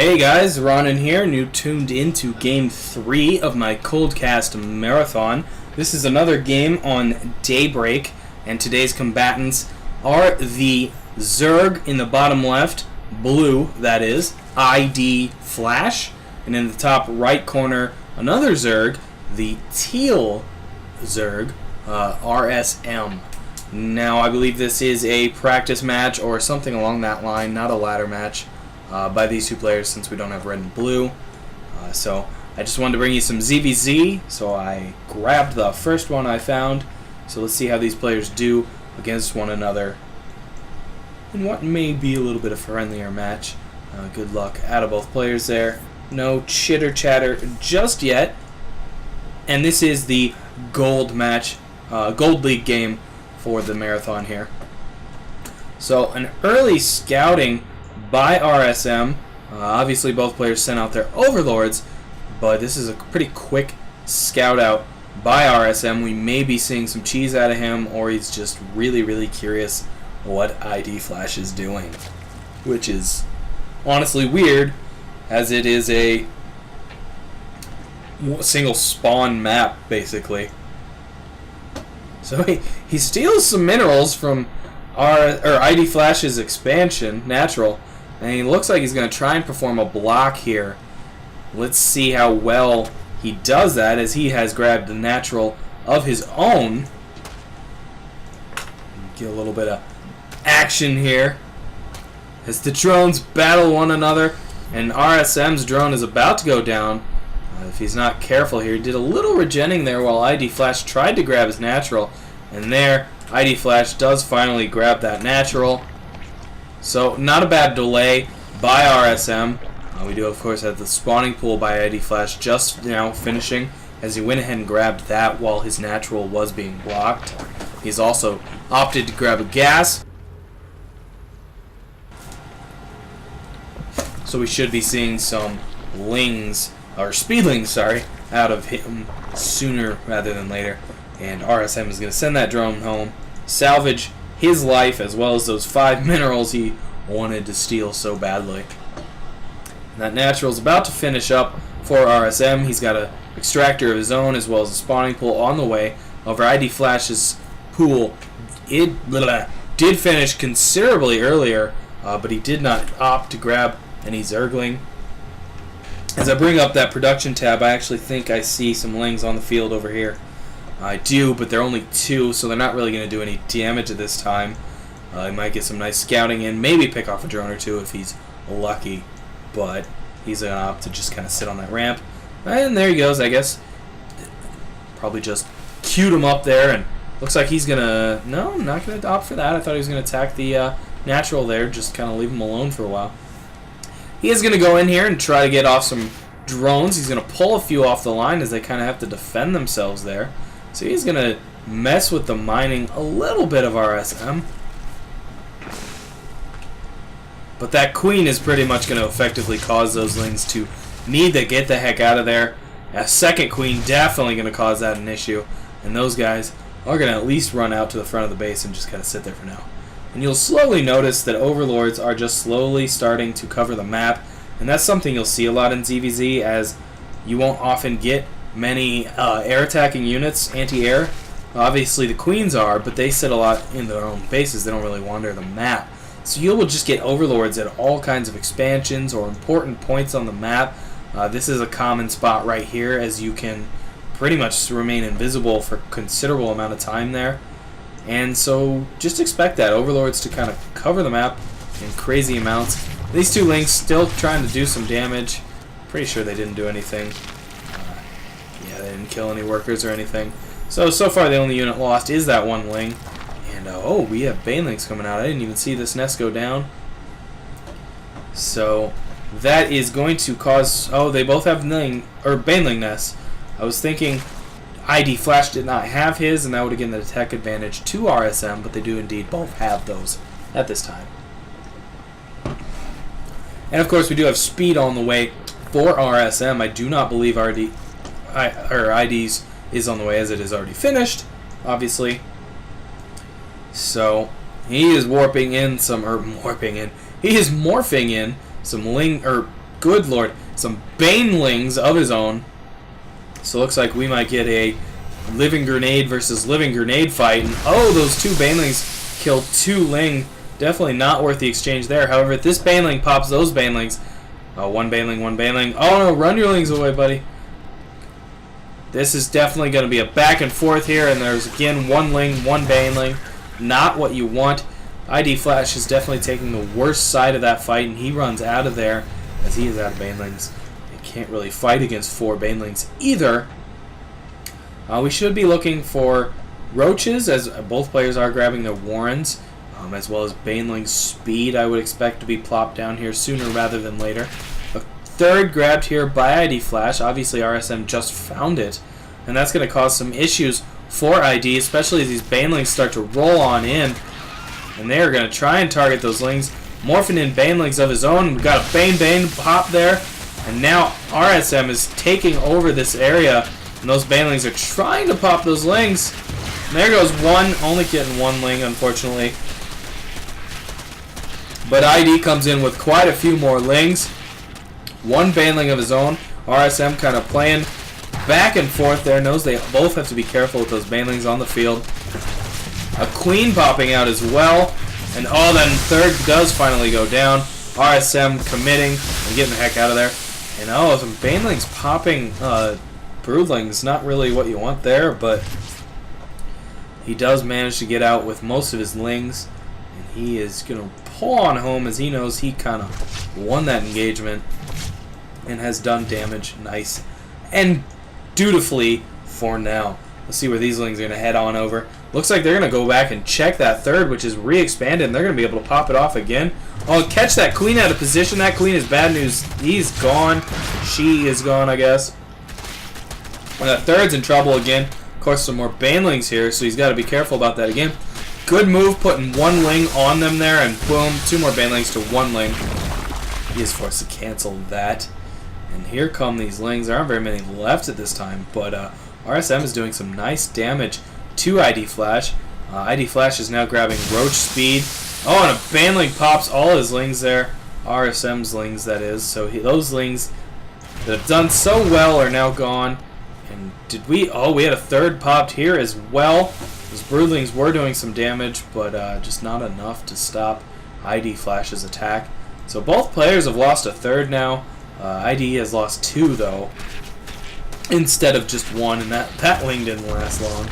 Hey guys, Zoronden here, and you tuned into Game 3 of my Coldcast Marathon. This is another game on Daybreak, and today's combatants are the Zerg in the bottom left, blue that is, iDFlash, and in the top right corner, another Zerg, the teal Zerg, RSM. Now, I believe this is a practice match or something along that line, not a ladder match. By these two players since we don't have red and blue. So I just wanted to bring you some ZVZ, so I grabbed the first one I found. So let's see how these players do against one another in what may be a little bit of a friendlier match. Good luck out of both players there. No chitter chatter just yet. And this is the gold match, gold league game for the marathon here. So an early scouting by RSM. Obviously both players sent out their overlords, but this is a pretty quick scout out by RSM. We may be seeing some cheese out of him, or he's just really curious what iDFlash is doing, which is honestly weird, as it is a single spawn map basically. So he steals some minerals from iDFlash's expansion, natural. And he looks like he's going to try and perform a block here. Let's see how well he does that, as he has grabbed a natural of his own. Get a little bit of action here as the drones battle one another. And RSM's drone is about to go down. If he's not careful here, he did a little regenning there while iDFlash tried to grab his natural. And there, iDFlash does finally grab that natural. So, not a bad delay by RSM. We do, of course, have the spawning pool by iDFlash just now finishing, as he went ahead and grabbed that while his natural was being blocked. He's also opted to grab a gas. So we should be seeing some lings, or speedlings, sorry, out of him sooner rather than later. And RSM is going to send that drone home, salvage his life, as well as those 5 minerals he wanted to steal so badly. And that natural is about to finish up for RSM. He's got an extractor of his own, as well as a spawning pool on the way. Over iDFlash's pool, it did finish considerably earlier, but he did not opt to grab any Zergling. As I bring up that production tab, I actually think I see some lings on the field over here. I do, but they're only 2, so they're not really going to do any damage at this time. He might get some nice scouting in, maybe pick off a drone or 2 if he's lucky, but he's going to opt to just kind of sit on that ramp. And there he goes, I guess. Probably just queued him up there, and looks like he's going to... No, not going to opt for that. I thought he was going to attack the natural there, just kind of leave him alone for a while. He is going to go in here and try to get off some drones. He's going to pull a few off the line as they kind of have to defend themselves there. So he's going to mess with the mining a little bit of RSM. But that queen is pretty much going to effectively cause those lings to need to get the heck out of there. A second queen definitely going to cause that an issue. And those guys are going to at least run out to the front of the base and just kind of sit there for now. And you'll slowly notice that overlords are just slowly starting to cover the map. And that's something you'll see a lot in ZVZ, as you won't often get many air attacking units, anti-air. Obviously the queens are, but they sit a lot in their own bases. They don't really wander the map. So you will just get overlords at all kinds of expansions or important points on the map. This is a common spot right here, as you can pretty much remain invisible for a considerable amount of time there. And so just expect that, overlords to kind of cover the map in crazy amounts. These 2 links still trying to do some damage. Pretty sure they didn't do anything. They didn't kill any workers or anything. So far the only unit lost is that 1 ling. And oh, we have banelings coming out. I didn't even see this nest go down. So that is going to cause... Oh, they both have baneling nests. I was thinking iDFlash did not have his, and that would have given the attack advantage to RSM, but they do indeed both have those at this time. And of course we do have speed on the way for RSM. I do not believe ID's is on the way, as it is already finished, obviously. So he is he is morphing in some good lord. Some banelings of his own. So it looks like we might get a living grenade versus living grenade fight. And oh, those two banelings kill 2 Ling. Definitely not worth the exchange there. However, if this baneling pops those banelings... one baneling, one baneling. Oh no, run your lings away, buddy. This is definitely going to be a back and forth here, and there's again 1 ling, 1 baneling. Not what you want. iDFlash is definitely taking the worst side of that fight, and he runs out of there as he is out of banelings. He can't really fight against 4 banelings either. We should be looking for roaches, as both players are grabbing their warrens, as well as baneling's speed. I would expect to be plopped down here sooner rather than later. A third grabbed here by iDFlash. Obviously RSM just found it, and that's going to cause some issues for ID, especially as these banelings start to roll on in, and they are going to try and target those lings. Morphing in banelings of his own. We've got a Bane pop there, and now RSM is taking over this area, and those banelings are trying to pop those lings. And there goes one, only getting 1 ling, unfortunately. But ID comes in with quite a few more lings. 1 baneling of his own. RSM kind of playing back and forth there. Knows they both have to be careful with those banelings on the field. A queen popping out as well. And oh, then third does finally go down. RSM committing and getting the heck out of there. And oh, some banelings popping broodlings. Not really what you want there, but he does manage to get out with most of his lings. And he is going to pull on home as he knows he kind of won that engagement and has done damage. Nice. And dutifully for now. Let's see where these lings are going to head on over. Looks like they're going to go back and check that third, which is re-expanded, and they're going to be able to pop it off again. Oh, catch that queen out of position. That queen is bad news. He's gone. She is gone, I guess. And that third's in trouble again. Of course, some more banelings here, so he's got to be careful about that again. Good move, putting 1 ling on them there, and boom, 2 more banelings to 1 ling. He is forced to cancel that. And here come these lings. There aren't very many left at this time, but RSM is doing some nice damage to iDFlash. iDFlash is now grabbing roach speed. Oh, and a baneling pops all his lings there. RSM's lings, that is. So those lings that have done so well are now gone. And did we... Oh, we had a third popped here as well. Those broodlings were doing some damage, but just not enough to stop iDFlash's attack. So both players have lost a third now. ID has lost 2, though, instead of just 1, and that ling didn't last long.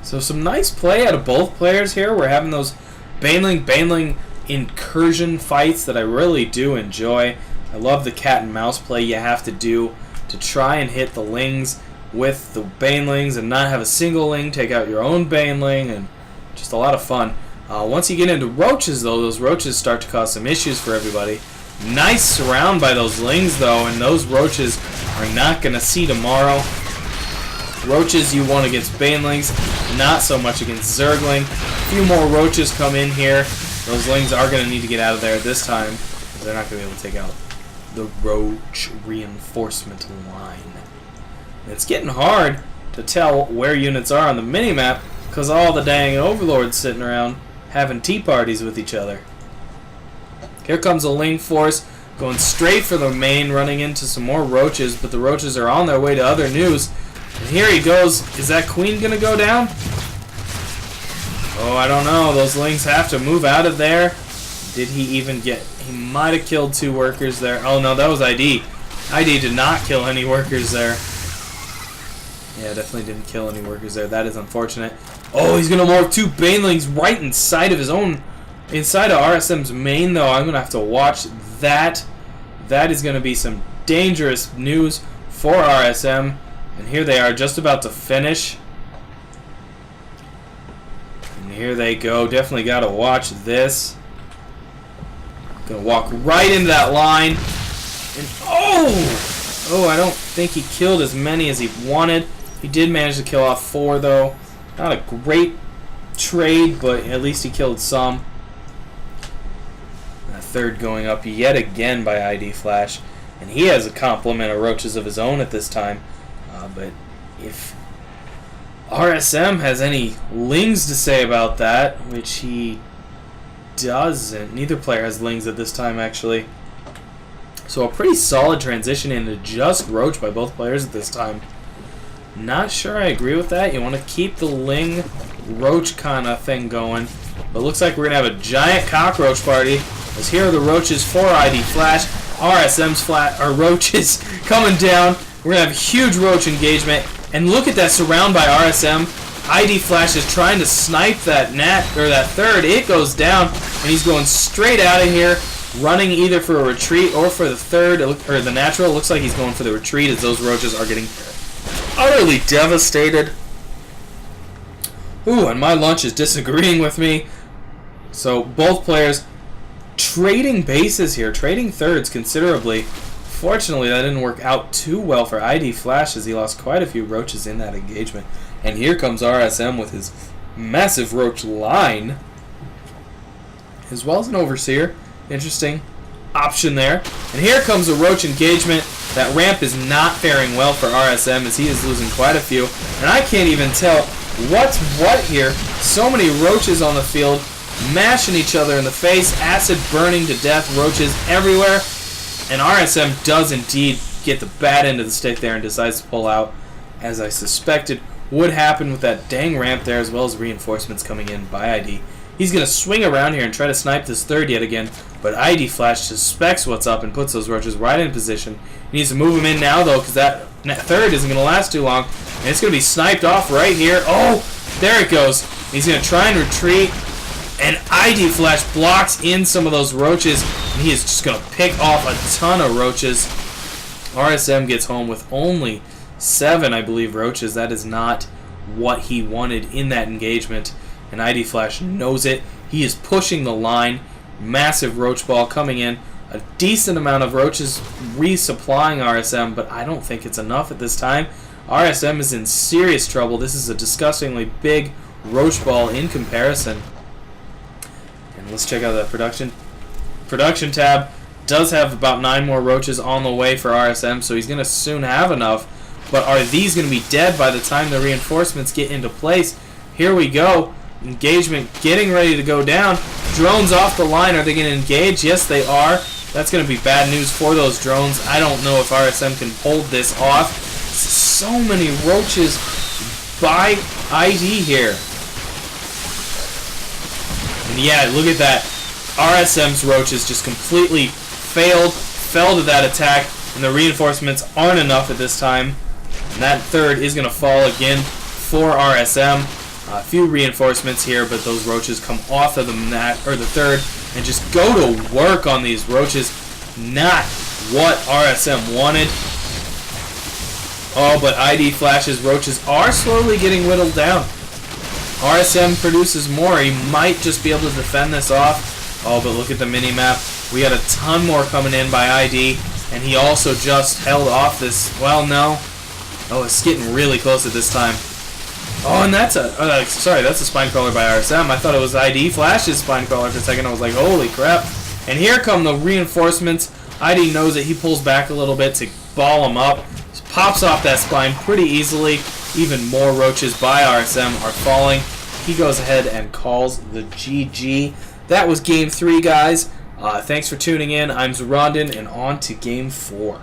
So some nice play out of both players here. We're having those baneling incursion fights that I really do enjoy. I love the cat and mouse play you have to do to try and hit the lings with the banelings and not have a single ling take out your own baneling, and just a lot of fun. Once you get into roaches, though, those roaches start to cause some issues for everybody. Nice surround by those lings, though, and those roaches are not going to see tomorrow. Roaches you want against banelings, not so much against zergling. A few more roaches come in here. Those lings are going to need to get out of there this time. They're not going to be able to take out the roach reinforcement line. And it's getting hard to tell where units are on the minimap because all the dang overlords sitting around having tea parties with each other. Here comes a ling force going straight for the main, running into some more roaches, but the roaches are on their way to other news. And here he goes. Is that queen going to go down? Oh, I don't know. Those lings have to move out of there. Did he even get... He might have killed 2 workers there. Oh, no, that was ID. ID did not kill any workers there. Yeah, definitely didn't kill any workers there. That is unfortunate. Oh, he's going to morph 2 banelings right inside of his own... Inside of RSM's main, though. I'm going to have to watch that. That is going to be some dangerous news for RSM. And here they are just about to finish. And here they go. Definitely got to watch this. Gonna walk right into that line. And oh, I don't think he killed as many as he wanted. He did manage to kill off 4, though. Not a great trade, but at least he killed some. And a third going up yet again by iDFlash. And he has a complement of roaches of his own at this time. But if RSM has any lings to say about that, which he doesn't. Neither player has Lings at this time, actually. So a pretty solid transition into just Roach by both players at this time. Not sure I agree with that. You want to keep the Ling Roach kind of thing going. But it looks like we're going to have a giant cockroach party. As here are the Roaches for iDFlash. RSM's Roaches coming down. We're going to have a huge Roach engagement. And look at that surround by RSM. iDFlash is trying to snipe that that third. It goes down, and he's going straight out of here, running either for a retreat or for the third, or the natural. It looks like he's going for the retreat as those Roaches are getting utterly devastated. Ooh, and my lunch is disagreeing with me. So both players trading bases here, trading thirds considerably. Fortunately, that didn't work out too well for iDFlash as he lost quite a few Roaches in that engagement. And here comes RSM with his massive Roach line, as well as an Overseer. Interesting option there. And here comes a Roach engagement. That ramp is not faring well for RSM as he is losing quite a few. And I can't even tell what's what here. So many Roaches on the field, mashing each other in the face, acid burning to death, Roaches everywhere. And RSM does indeed get the bad end of the stick there and decides to pull out, as I suspected would happen with that dang ramp there, as well as reinforcements coming in by ID. He's going to swing around here and try to snipe this third yet again, but iDFlash suspects what's up and puts those Roaches right in position. He needs to move them in now, though, because that third isn't going to last too long. And it's going to be sniped off right here. Oh, there it goes. He's going to try and retreat, and iDFlash blocks in some of those Roaches, and he is just going to pick off a ton of Roaches. RSM gets home with only 7, I believe, Roaches. That is not what he wanted in that engagement, and iDFlash knows it. He is pushing the line. Massive Roach ball coming in. A decent amount of Roaches resupplying RSM, but I don't think it's enough at this time. RSM is in serious trouble. This is a disgustingly big Roach ball in comparison. And let's check out that production tab. Does have about 9 more Roaches on the way for RSM, so he's going to soon have enough. But are these going to be dead by the time the reinforcements get into place? Here we go. Engagement getting ready to go down. Drones off the line. Are they going to engage? Yes, they are. That's going to be bad news for those drones. I don't know if RSM can hold this off. So many Roaches by ID here. And yeah, look at that. RSM's Roaches just completely fell to that attack, and the reinforcements aren't enough at this time. And that third is going to fall again for RSM. A few reinforcements here, but those Roaches come off of the third and just go to work on these Roaches. Not what RSM wanted. Oh, but iDFlash's Roaches are slowly getting whittled down. RSM produces more. He might just be able to defend this off. Oh, but look at the mini-map. We got a ton more coming in by ID, and he also just held off this. Well, no. Oh, it's getting really close at this time. Oh, and that's that's a spine crawler by RSM. I thought it was iDFlash's spine crawler for a second. I was like, holy crap. And here come the reinforcements. ID knows it. He pulls back a little bit to ball him up. Just pops off that spine pretty easily. Even more Roaches by RSM are falling. He goes ahead and calls the GG. That was Game 3, guys. Thanks for tuning in. I'm Zoronden, and on to Game 4.